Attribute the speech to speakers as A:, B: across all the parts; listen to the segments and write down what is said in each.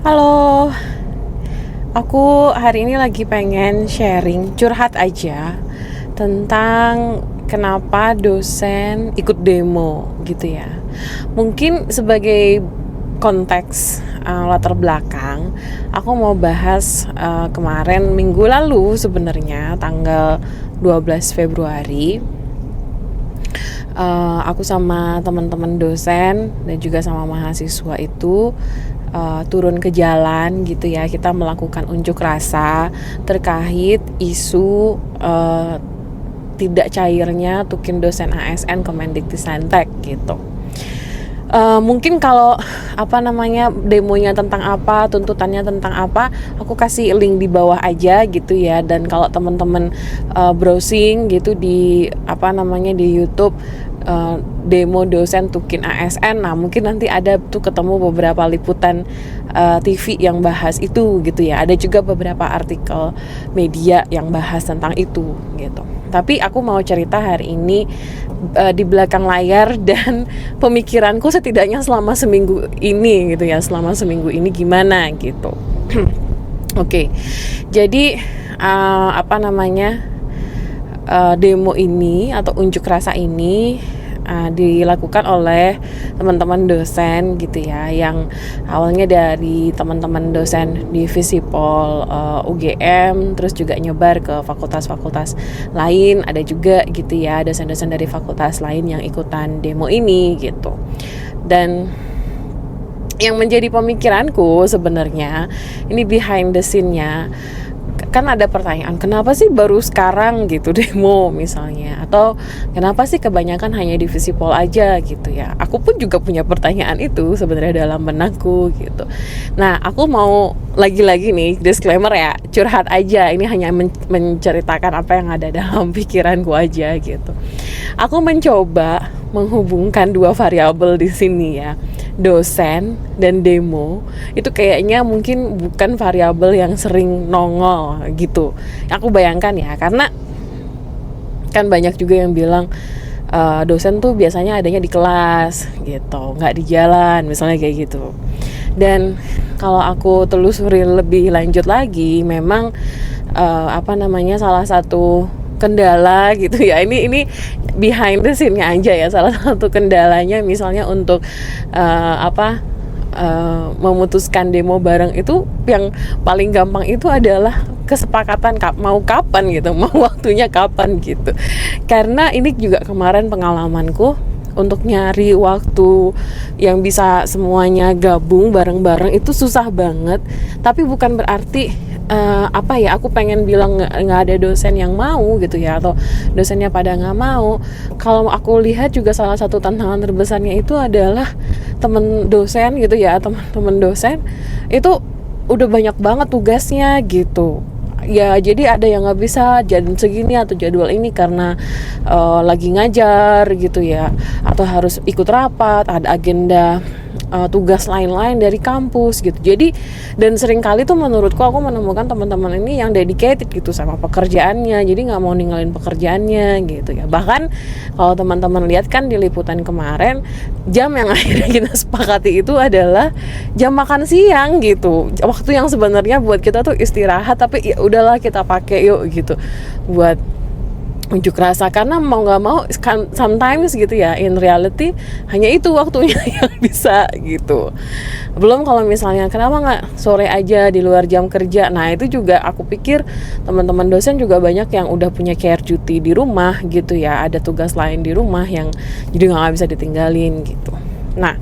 A: Halo, aku hari ini lagi pengen sharing, curhat aja tentang kenapa dosen ikut demo gitu ya. Mungkin sebagai konteks latar belakang, aku mau bahas kemarin minggu lalu sebenarnya tanggal 12 Februari. Aku sama teman-teman dosen dan juga sama mahasiswa itu turun ke jalan gitu ya. Kita melakukan unjuk rasa terkait isu tidak cairnya tukin dosen ASN Kemendikbudristek gitu. Mungkin kalau demonya tentang apa, tuntutannya tentang apa, aku kasih link di bawah aja gitu ya. Dan kalau teman-teman browsing gitu di di YouTube, demo dosen tukin ASN, nah mungkin nanti ada tuh ketemu beberapa liputan TV yang bahas itu gitu ya. Ada juga beberapa artikel media yang bahas tentang itu gitu. Tapi aku mau cerita hari ini di belakang layar dan pemikiranku setidaknya selama seminggu ini gitu ya. Selama seminggu ini gimana gitu. Oke. Jadi demo ini atau unjuk rasa ini dilakukan oleh teman-teman dosen gitu ya, yang awalnya dari teman-teman dosen di Visipol UGM, terus juga nyebar ke fakultas-fakultas lain, ada juga gitu ya dosen-dosen dari fakultas lain yang ikutan demo ini gitu. Dan yang menjadi pemikiranku sebenarnya ini behind the scene-nya, kan ada pertanyaan, kenapa sih baru sekarang gitu demo misalnya, atau kenapa sih kebanyakan hanya di Visipol aja gitu ya. Aku pun juga punya pertanyaan itu sebenarnya dalam benakku gitu. Nah, aku mau lagi-lagi nih disclaimer ya, curhat aja, ini hanya menceritakan apa yang ada dalam pikiranku aja gitu. Aku mencoba menghubungkan dua variabel di sini ya, dosen dan demo. Itu kayaknya mungkin bukan variabel yang sering nongol gitu. Aku bayangkan ya, karena kan banyak juga yang bilang dosen tuh biasanya adanya di kelas gitu, nggak di jalan misalnya kayak gitu. Dan kalau aku telusuri lebih lanjut lagi, memang salah satu kendala gitu ya, ini behind the scene-nya aja ya, salah satu kendalanya misalnya untuk memutuskan demo bareng itu, yang paling gampang itu adalah kesepakatan mau kapan gitu, mau waktunya kapan gitu. Karena ini juga kemarin pengalamanku untuk nyari waktu yang bisa semuanya gabung bareng-bareng itu susah banget. Tapi bukan berarti aku pengen bilang nggak ada dosen yang mau gitu ya, atau dosennya pada nggak mau. Kalau aku lihat juga salah satu tantangan terbesarnya itu adalah temen dosen gitu ya, temen dosen itu udah banyak banget tugasnya gitu ya. Jadi ada yang nggak bisa jam segini atau jadwal ini karena lagi ngajar gitu ya, atau harus ikut rapat, ada agenda tugas lain-lain dari kampus gitu. Jadi, dan sering kali tuh menurutku aku menemukan teman-teman ini yang dedicated gitu sama pekerjaannya, jadi nggak mau ninggalin pekerjaannya gitu ya. Bahkan kalau teman-teman lihat kan di liputan kemarin, jam yang akhirnya kita sepakati itu adalah jam makan siang gitu, waktu yang sebenarnya buat kita tuh istirahat, tapi ya udahlah kita pakai yuk gitu buat unjuk rasa. Karena mau nggak mau sometimes gitu ya, in reality hanya itu waktunya yang bisa gitu. Belum kalau misalnya kenapa nggak sore aja di luar jam kerja. Nah itu juga aku pikir teman-teman dosen juga banyak yang udah punya care duty di rumah gitu ya, ada tugas lain di rumah yang jadi nggak bisa ditinggalin gitu. Nah,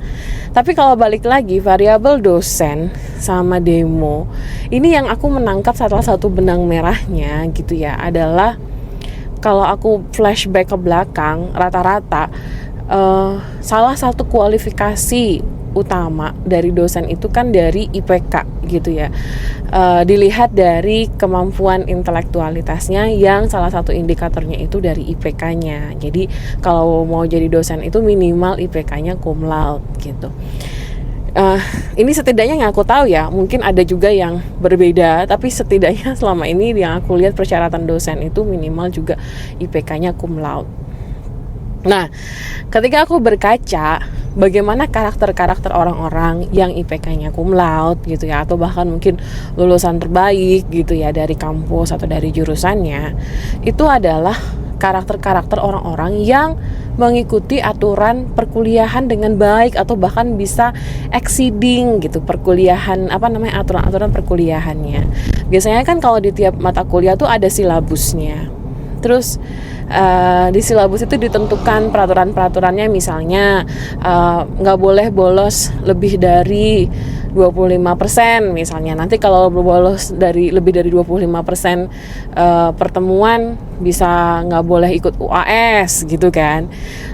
A: tapi kalau balik lagi variabel dosen sama demo, ini yang aku menangkap salah satu benang merahnya gitu ya, adalah kalau aku flashback ke belakang, rata-rata salah satu kualifikasi utama dari dosen itu kan dari IPK gitu ya. Dilihat dari kemampuan intelektualitasnya, yang salah satu indikatornya itu dari IPK-nya. Jadi kalau mau jadi dosen itu minimal IPK-nya cum laude gitu. Ini setidaknya yang aku tahu ya, mungkin ada juga yang berbeda, tapi setidaknya selama ini yang aku lihat persyaratan dosen itu minimal juga IPK-nya cum laude. Nah, ketika aku berkaca bagaimana karakter-karakter orang-orang yang IPK-nya cum laude gitu ya, atau bahkan mungkin lulusan terbaik gitu ya dari kampus atau dari jurusannya, itu adalah karakter-karakter orang-orang yang mengikuti aturan perkuliahan dengan baik, atau bahkan bisa exceeding gitu perkuliahan, aturan-aturan perkuliahannya. Biasanya kan kalau di tiap mata kuliah tuh ada silabusnya. Terus di silabus itu ditentukan peraturan-peraturannya, misalnya nggak boleh bolos lebih dari 25% misalnya. Nanti kalau bolos dari lebih dari 25% pertemuan bisa nggak boleh ikut UAS gitu kan.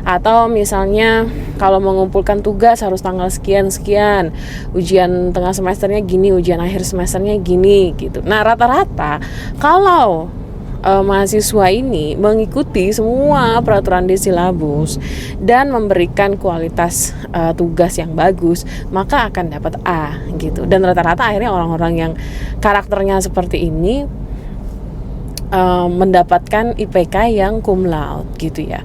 A: Atau misalnya kalau mengumpulkan tugas harus tanggal sekian-sekian, ujian tengah semesternya gini, ujian akhir semesternya gini gitu. Nah, rata-rata kalau mahasiswa ini mengikuti semua peraturan di silabus dan memberikan kualitas tugas yang bagus, maka akan dapat A gitu. Dan rata-rata akhirnya orang-orang yang karakternya seperti ini mendapatkan IPK yang cum laude gitu ya.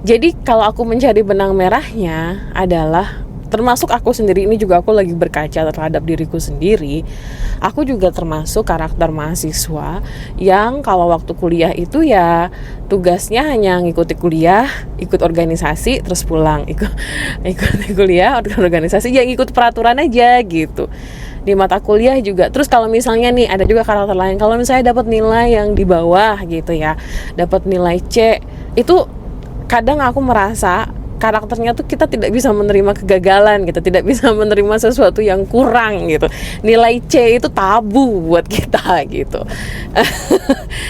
A: Jadi kalau aku mencari benang merahnya adalah, termasuk aku sendiri, ini juga aku lagi berkaca terhadap diriku sendiri. Aku juga termasuk karakter mahasiswa yang kalau waktu kuliah itu ya tugasnya hanya ngikuti kuliah, ikut organisasi, terus pulang, ikut kuliah, organisasi, ya ikut peraturan aja gitu. Di mata kuliah juga. Terus kalau misalnya nih ada juga karakter lain, kalau misalnya dapat nilai yang di bawah gitu ya, dapat nilai C, itu kadang aku merasa karakternya tuh kita tidak bisa menerima kegagalan gitu, tidak bisa menerima sesuatu yang kurang gitu. Nilai C itu tabu buat kita gitu.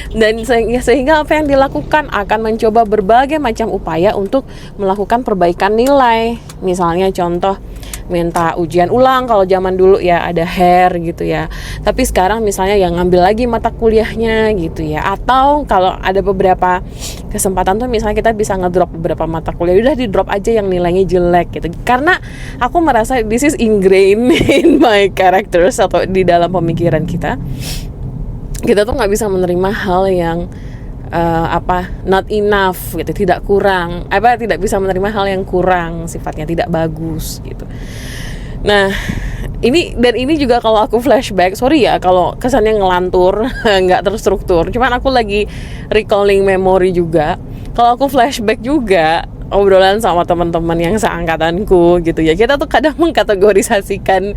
A: Dan sehingga apa yang dilakukan akan mencoba berbagai macam upaya untuk melakukan perbaikan nilai. Misalnya contoh, minta ujian ulang kalau zaman dulu ya ada HER gitu ya. Tapi sekarang misalnya yang ngambil lagi mata kuliahnya gitu ya. Atau kalau ada beberapa kesempatan tuh misalnya kita bisa ngedrop beberapa mata kuliah, udah di drop aja yang nilainya jelek gitu. Karena aku merasa this is ingrained in my characters, atau di dalam pemikiran kita. Kita tuh nggak bisa menerima hal yang not enough gitu, tidak bisa menerima hal yang kurang, sifatnya tidak bagus gitu. Nah, ini juga kalau aku flashback, sorry ya kalau kesannya ngelantur, nggak terstruktur, cuman aku lagi recalling memory juga. Kalau aku flashback juga obrolan sama teman-teman yang seangkatanku gitu ya, kita tuh kadang mengkategorisasikan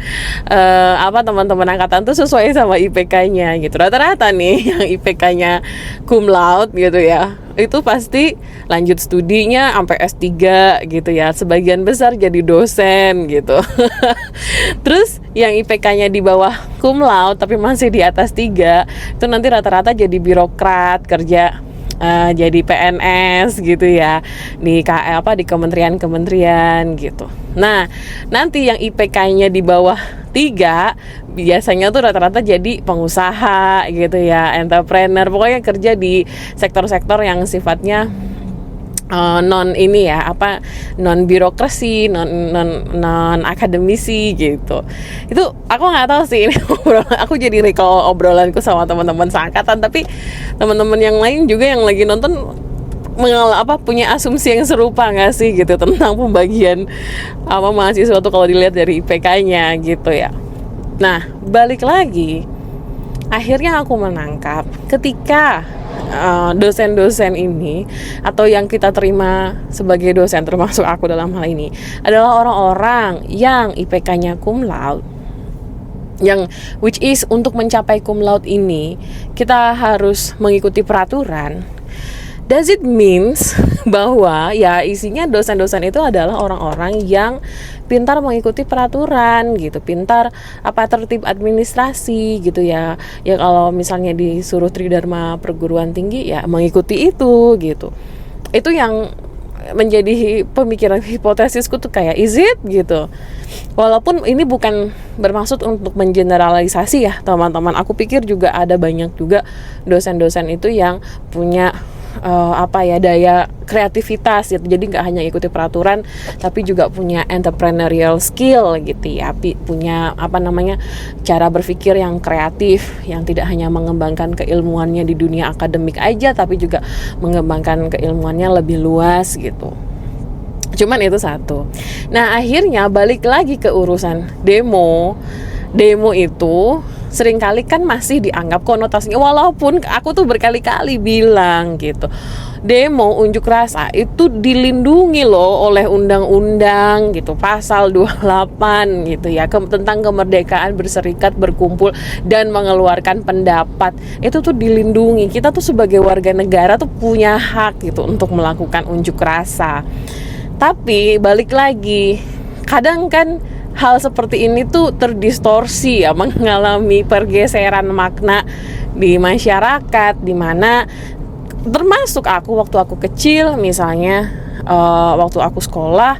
A: teman-teman angkatan tuh sesuai sama IPK-nya gitu. Rata-rata nih yang IPK-nya cum laude gitu ya, itu pasti lanjut studinya sampai S3 gitu ya, sebagian besar jadi dosen gitu. Terus yang IPK-nya di bawah cum laude tapi masih di atas 3, itu nanti rata-rata jadi birokrat, kerja jadi PNS gitu ya, di kementerian-kementerian gitu. Nah, nanti yang IPK-nya di bawah 3 biasanya tuh rata-rata jadi pengusaha gitu ya, entrepreneur, pokoknya kerja di sektor-sektor yang sifatnya non birokrasi, non akademisi gitu. Itu aku nggak tahu sih, ini aku jadi recall obrolanku sama teman-teman seangkatan, tapi teman-teman yang lain juga yang lagi nonton punya asumsi yang serupa nggak sih gitu tentang pembagian mahasiswa tuh kalau dilihat dari IPK-nya gitu ya. Nah, balik lagi, akhirnya aku menangkap ketika dosen-dosen ini, atau yang kita terima sebagai dosen, termasuk aku dalam hal ini, adalah orang-orang yang IPK-nya cum laude, yang which is untuk mencapai cum laude ini kita harus mengikuti peraturan. Does it means bahwa ya isinya dosen-dosen itu adalah orang-orang yang pintar mengikuti peraturan gitu, pintar tertib administrasi gitu ya. Ya kalau misalnya disuruh tridharma perguruan tinggi ya mengikuti itu gitu. Itu yang menjadi pemikiran hipotesisku tuh kayak is it gitu. Walaupun ini bukan bermaksud untuk mengeneralisasi ya teman-teman. Aku pikir juga ada banyak juga dosen-dosen itu yang punya daya kreativitas gitu. Jadi nggak hanya ikuti peraturan, tapi juga punya entrepreneurial skill gitu ya, punya cara berpikir yang kreatif, yang tidak hanya mengembangkan keilmuannya di dunia akademik aja, tapi juga mengembangkan keilmuannya lebih luas gitu. Cuman itu satu. Nah akhirnya balik lagi ke urusan demo. Demo itu seringkali kan masih dianggap konotasinya, walaupun aku tuh berkali-kali bilang gitu, demo unjuk rasa itu dilindungi loh oleh undang-undang gitu, pasal 28 gitu ya, tentang kemerdekaan berserikat, berkumpul dan mengeluarkan pendapat. Itu tuh dilindungi. Kita tuh sebagai warga negara tuh punya hak gitu untuk melakukan unjuk rasa. Tapi balik lagi, kadang kan hal seperti ini tuh terdistorsi ya, mengalami pergeseran makna di masyarakat, dimana termasuk waktu aku kecil misalnya, waktu aku sekolah,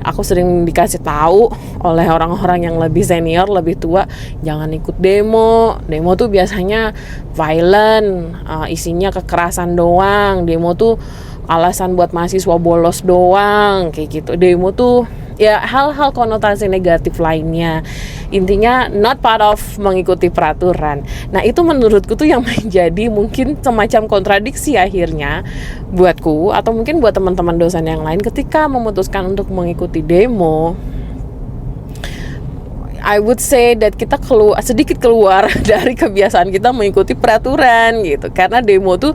A: aku sering dikasih tahu oleh orang-orang yang lebih senior, lebih tua, jangan ikut demo. Demo tuh biasanya violent, isinya kekerasan doang. Demo tuh alasan buat mahasiswa bolos doang, kayak gitu. Demo tuh ya hal-hal konotasi negatif lainnya. Intinya not part of mengikuti peraturan. Nah itu menurutku tuh yang menjadi mungkin semacam kontradiksi akhirnya buatku, atau mungkin buat teman-teman dosen yang lain ketika memutuskan untuk mengikuti demo. I would say that kita sedikit keluar dari kebiasaan kita mengikuti peraturan gitu, karena demo tuh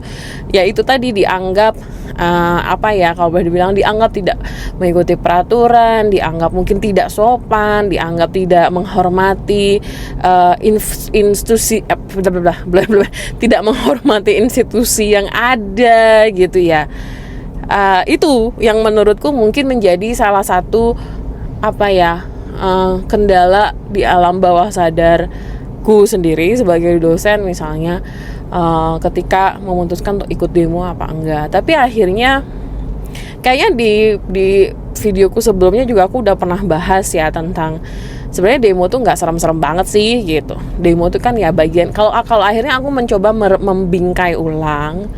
A: ya itu tadi dianggap kalau boleh dibilang dianggap tidak mengikuti peraturan, dianggap mungkin tidak sopan, dianggap tidak menghormati institusi, tidak menghormati institusi yang ada gitu ya. Itu yang menurutku mungkin menjadi salah satu kendala di alam bawah sadarku sendiri sebagai dosen misalnya, ketika memutuskan untuk ikut demo apa enggak. Tapi akhirnya kayaknya di videoku sebelumnya juga aku udah pernah bahas ya tentang sebenarnya demo tuh nggak serem-serem banget sih gitu. Demo tuh kan ya bagian, kalau akhirnya aku mencoba membingkai ulang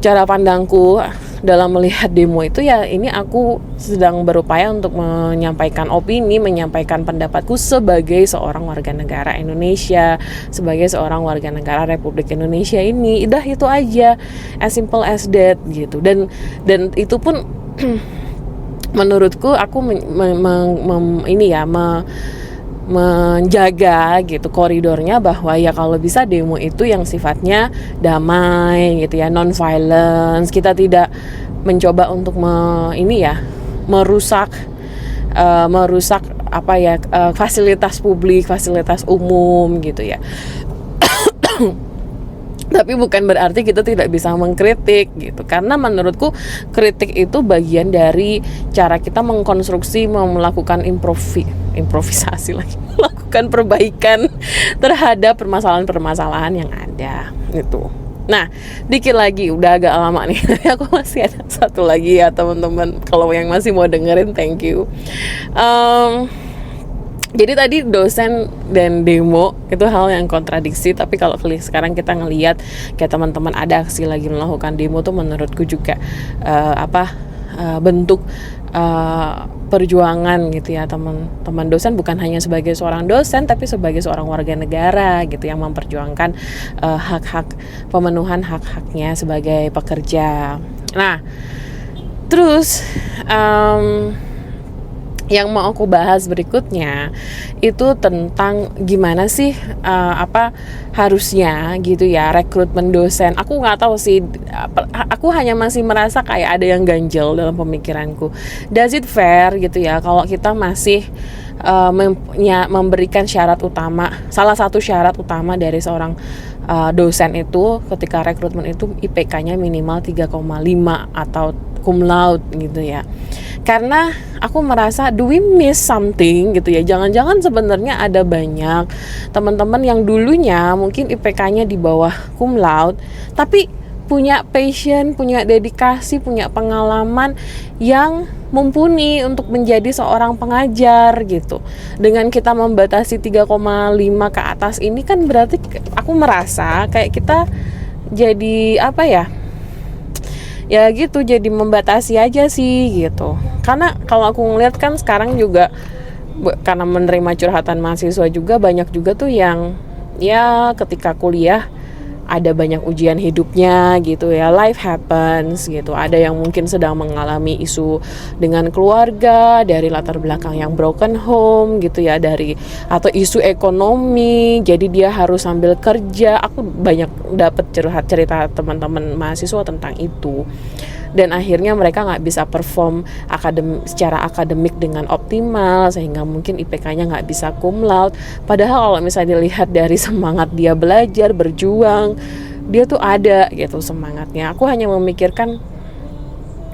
A: cara pandangku dalam melihat demo itu, ya ini aku sedang berupaya untuk menyampaikan opini, menyampaikan pendapatku sebagai seorang warga negara Indonesia, sebagai seorang warga negara Republik Indonesia ini. Udah itu aja, as simple as that gitu. Dan itu pun menurutku aku menjaga gitu koridornya, bahwa ya kalau bisa demo itu yang sifatnya damai gitu ya, non violence. Kita tidak mencoba untuk merusak fasilitas publik, fasilitas umum gitu ya. Tapi bukan berarti kita tidak bisa mengkritik gitu, karena menurutku kritik itu bagian dari cara kita mengkonstruksi, melakukan improvisasi lagi, melakukan perbaikan terhadap permasalahan-permasalahan yang ada gitu. Nah, dikit lagi, udah agak lama nih. Aku masih ada satu lagi ya teman-teman, kalau yang masih mau dengerin, thank you. Jadi tadi dosen dan demo itu hal yang kontradiksi, tapi kalau sekarang kita ngelihat kayak teman-teman ada aksi lagi melakukan demo tuh menurutku juga bentuk perjuangan gitu ya teman-teman dosen, bukan hanya sebagai seorang dosen tapi sebagai seorang warga negara gitu yang memperjuangkan hak-hak, pemenuhan hak-haknya sebagai pekerja. Nah, terus yang mau aku bahas berikutnya itu tentang gimana sih harusnya gitu ya rekrutmen dosen. Aku nggak tahu sih, aku hanya masih merasa kayak ada yang ganjel dalam pemikiranku. Does it fair gitu ya kalau kita masih memberikan syarat utama, salah satu syarat utama dari seorang dosen itu ketika rekrutmen itu IPK-nya minimal 3,5 atau cum laude gitu ya. Karena aku merasa, do we miss something gitu ya. Jangan-jangan sebenarnya ada banyak teman-teman yang dulunya mungkin IPK-nya di bawah cum laude, tapi punya passion, punya dedikasi, punya pengalaman yang mumpuni untuk menjadi seorang pengajar gitu. Dengan kita membatasi 3,5 ke atas ini kan berarti aku merasa kayak kita jadi ya gitu, jadi membatasi aja sih gitu. Karena kalau aku ngeliat kan sekarang juga karena menerima curhatan mahasiswa juga, banyak juga tuh yang ya ketika kuliah ada banyak ujian hidupnya gitu ya, life happens gitu. Ada yang mungkin sedang mengalami isu dengan keluarga dari latar belakang yang broken home gitu ya, dari atau isu ekonomi, jadi dia harus sambil kerja. Aku banyak dapat curhat cerita teman-teman mahasiswa tentang itu. Dan akhirnya mereka nggak bisa perform secara akademik dengan optimal, sehingga mungkin IPK-nya nggak bisa cum laude. Padahal kalau misalnya dilihat dari semangat dia belajar, berjuang, dia tuh ada gitu semangatnya. Aku hanya memikirkan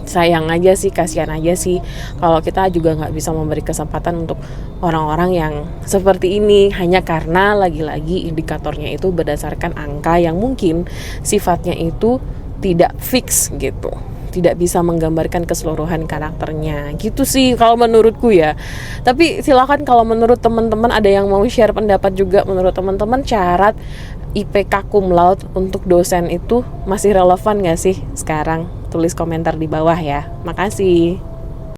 A: sayang aja sih, kasihan aja sih kalau kita juga nggak bisa memberi kesempatan untuk orang-orang yang seperti ini, hanya karena lagi-lagi indikatornya itu berdasarkan angka yang mungkin sifatnya itu tidak fix gitu, tidak bisa menggambarkan keseluruhan karakternya gitu sih kalau menurutku ya. Tapi silakan kalau menurut teman-teman ada yang mau share pendapat juga, menurut teman-teman syarat IPK cum laude untuk dosen itu masih relevan gak sih sekarang? Tulis komentar di bawah ya. Makasih.